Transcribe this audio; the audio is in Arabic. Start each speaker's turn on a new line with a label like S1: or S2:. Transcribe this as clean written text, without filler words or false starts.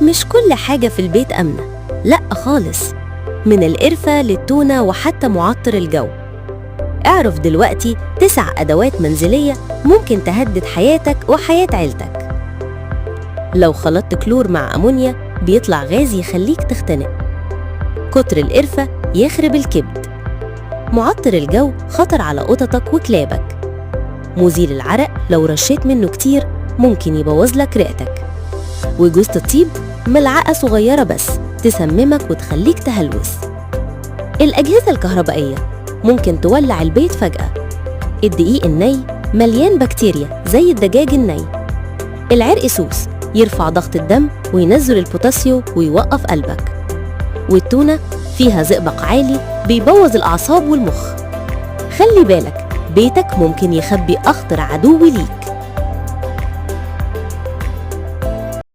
S1: مش كل حاجة في البيت آمنة، لأ خالص، من القرفة للتونة وحتى معطر الجو. اعرف دلوقتي 9 أدوات منزلية ممكن تهدد حياتك وحياة عيلتك. لو خلطت كلور مع أمونيا بيطلع غاز يخليك تختنق. كتر القرفة يخرب الكبد. معطر الجو خطر على قططك وكلابك. مزيل العرق لو رشيت منه كتير ممكن يبوظ لك رئتك. وجوز الطيب ملعقة صغيرة بس تسممك وتخليك تهلوس. الأجهزة الكهربائية ممكن تولع البيت فجأة. الدقيق الني مليان بكتيريا زي الدجاج الني. العرق سوس يرفع ضغط الدم وينزل البوتاسيوم ويوقف قلبك. والتونة فيها زئبق عالي بيبوظ الأعصاب والمخ. خلي بالك، بيتك ممكن يخبي أخطر عدو ليك.